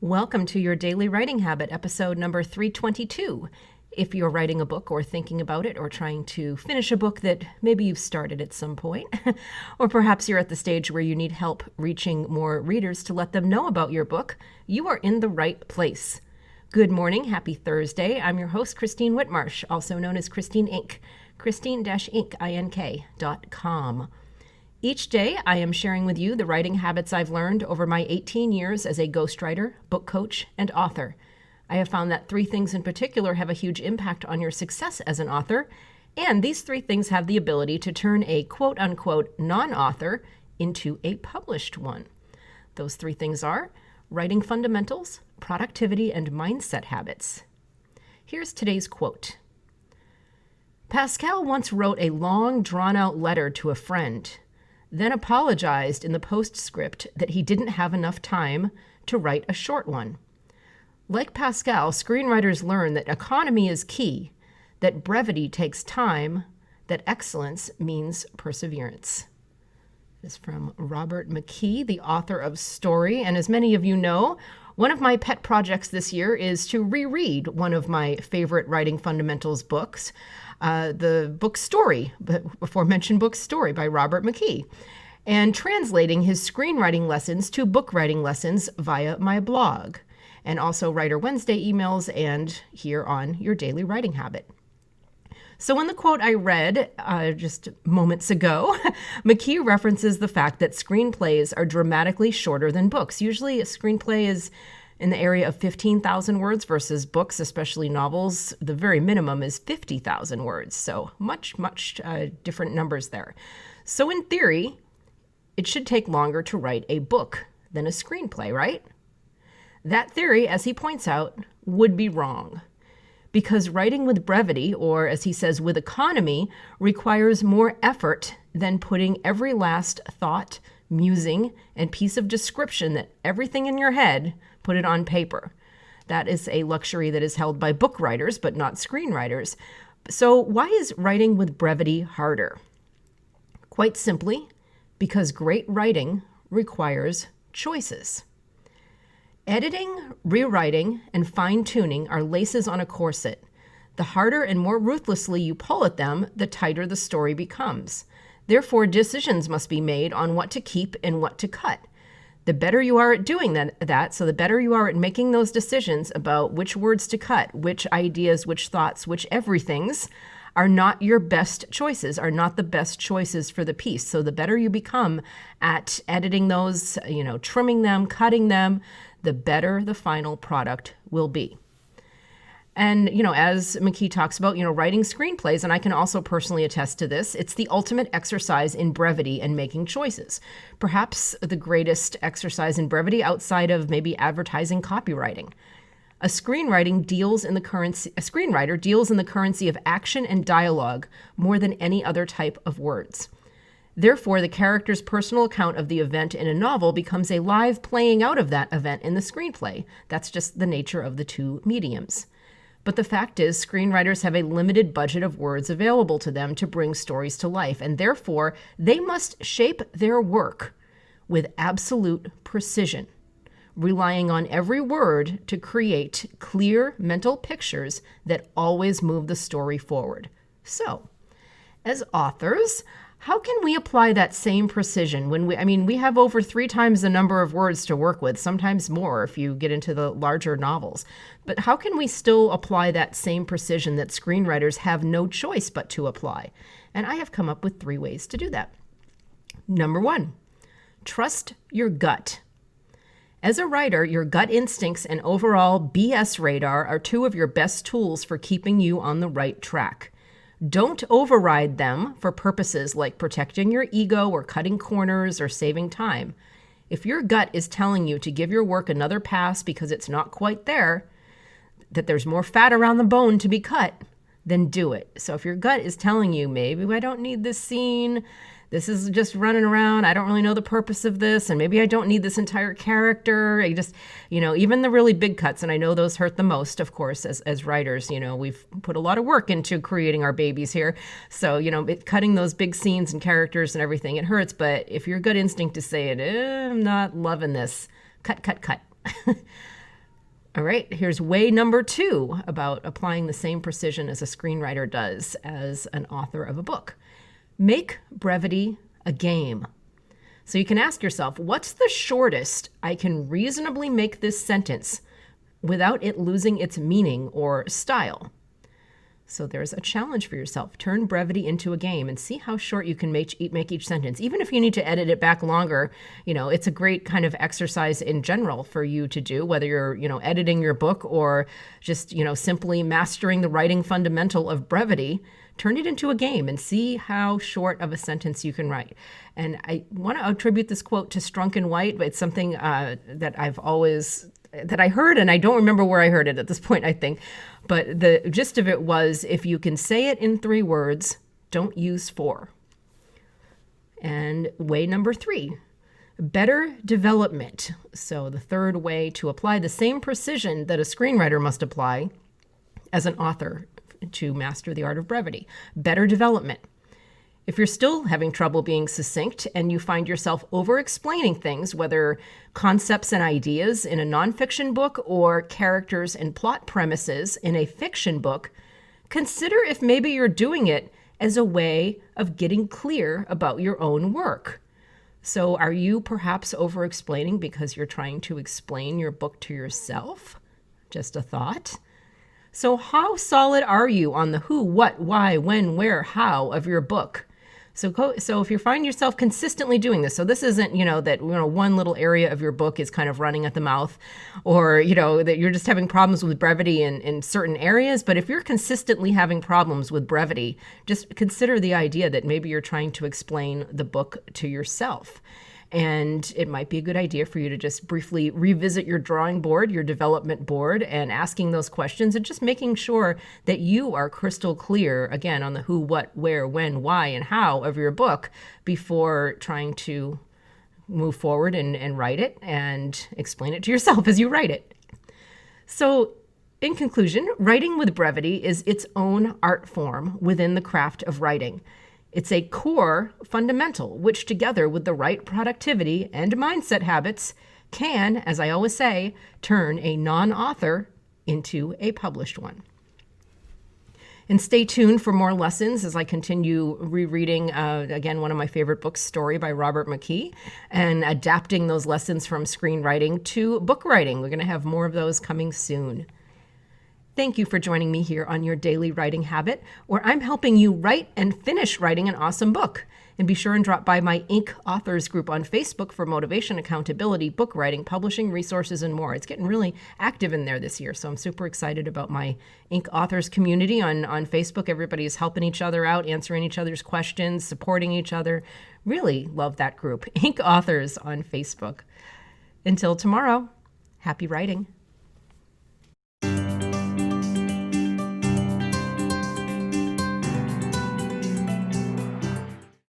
Welcome to your Daily Writing Habit, episode number 322. If you're writing a book or thinking about it or trying to finish a book that maybe you've started at some point, or perhaps you're at the stage where you need help reaching more readers to let them know about your book, you are in the right place. Good morning, happy Thursday. I'm your host, Christine Whitmarsh, also known as Christine Inc., christine-ink.com. Each day, I am sharing with you the writing habits I've learned over my 18 years as a ghostwriter, book coach, and author. I have found that three things in particular have a huge impact on your success as an author, and these three things have the ability to turn a quote-unquote non-author into a published one. Those three things are writing fundamentals, productivity, and mindset habits. Here's today's quote. Pascal once wrote a long, drawn-out letter to a friend, then apologized in the postscript that he didn't have enough time to write a short one. Like Pascal, screenwriters learn that economy is key, that brevity takes time, that excellence means perseverance. This is from Robert McKee, the author of Story. And as many of you know, one of my pet projects this year is to reread one of my favorite writing fundamentals books, the book Story, the aforementioned book Story by Robert McKee, and translating his screenwriting lessons to book writing lessons via my blog, and also Writer Wednesday emails and here on Your Daily Writing Habit. So in the quote I read just moments ago, McKee references the fact that screenplays are dramatically shorter than books. Usually a screenplay is in the area of 15,000 words versus books, especially novels, the very minimum is 50,000 words. So much different numbers there. So in theory, it should take longer to write a book than a screenplay, right? That theory, as he points out, would be wrong. Because writing with brevity, or as he says, with economy, requires more effort than putting every last thought, musing, and piece of description that everything in your head, put it on paper. That is a luxury that is held by book writers, but not screenwriters. So why is writing with brevity harder? Quite simply, because great writing requires choices. Editing, rewriting, and fine-tuning are laces on a corset. The harder and more ruthlessly you pull at them, the tighter the story becomes. Therefore, decisions must be made on what to keep and what to cut. The better you are at doing that, so the better you are at making those decisions about which words to cut, which ideas, which thoughts, which everythings are not your best choices, are not the best choices for the piece. So the better you become at editing those, trimming them, cutting them, the better the final product will be. And, as McKee talks about, writing screenplays, and I can also personally attest to this, it's the ultimate exercise in brevity and making choices. Perhaps the greatest exercise in brevity outside of maybe advertising copywriting. A screenwriter deals in the currency of action and dialogue more than any other type of words. Therefore, the character's personal account of the event in a novel becomes a live playing out of that event in the screenplay. That's just the nature of the two mediums. But the fact is, screenwriters have a limited budget of words available to them to bring stories to life, and therefore, they must shape their work with absolute precision, relying on every word to create clear mental pictures that always move the story forward. So, as authors, how can we apply that same precision when we have over 3 times the number of words to work with, sometimes more if you get into the larger novels. But how can we still apply that same precision that screenwriters have no choice but to apply? And I have come up with 3 ways to do that. Number 1, trust your gut. As a writer, your gut instincts and overall BS radar are 2 of your best tools for keeping you on the right track. Don't override them for purposes like protecting your ego or cutting corners or saving time. If your gut is telling you to give your work another pass because it's not quite there, that there's more fat around the bone to be cut, then do it. So if your gut is telling you, maybe I don't need this scene, this is just running around, I don't really know the purpose of this, and maybe I don't need this entire character. I just, even the really big cuts, and I know those hurt the most, of course, as writers, we've put a lot of work into creating our babies here. So, cutting those big scenes and characters and everything, it hurts. But if your gut instinct is saying, I'm not loving this, cut. All right, here's way number 2 about applying the same precision as a screenwriter does as an author of a book. Make brevity a game. So you can ask yourself, what's the shortest I can reasonably make this sentence without it losing its meaning or style? So there's a challenge for yourself. Turn brevity into a game and see how short you can make each sentence. Even if you need to edit it back longer, it's a great kind of exercise in general for you to do, whether you're, editing your book or just, simply mastering the writing fundamental of brevity. Turn it into a game and see how short of a sentence you can write. And I want to attribute this quote to Strunk and White, but it's something that I heard, and I don't remember where I heard it at this point, I think. But the gist of it was, if you can say it in 3 words, don't use 4. And way number 3, better development. So the third way to apply the same precision that a screenwriter must apply as an author to master the art of brevity. Better development. If you're still having trouble being succinct and you find yourself over-explaining things, whether concepts and ideas in a nonfiction book or characters and plot premises in a fiction book, consider if maybe you're doing it as a way of getting clear about your own work. So are you perhaps over-explaining because you're trying to explain your book to yourself? Just a thought. So how solid are you on the who, what, why, when, where, how of your book? So if you find yourself consistently doing this, so this isn't, that, one little area of your book is kind of running at the mouth, or, that you're just having problems with brevity in certain areas. But if you're consistently having problems with brevity, just consider the idea that maybe you're trying to explain the book to yourself. And it might be a good idea for you to just briefly revisit your drawing board, your development board, and asking those questions and just making sure that you are crystal clear, again, on the who, what, where, when, why, and how of your book before trying to move forward and write it and explain it to yourself as you write it. So in conclusion, writing with brevity is its own art form within the craft of writing. It's a core fundamental, which together with the right productivity and mindset habits can, as I always say, turn a non-author into a published one. And stay tuned for more lessons as I continue rereading, again, one of my favorite books, Story by Robert McKee, and adapting those lessons from screenwriting to book writing. We're going to have more of those coming soon. Thank you for joining me here on Your Daily Writing Habit, where I'm helping you write and finish writing an awesome book. And be sure and drop by my Inc. Authors group on Facebook for motivation, accountability, book writing, publishing, resources, and more. It's getting really active in there this year, so I'm super excited about my Inc. Authors community on Facebook. Everybody's helping each other out, answering each other's questions, supporting each other. Really love that group, Inc. Authors on Facebook. Until tomorrow, happy writing.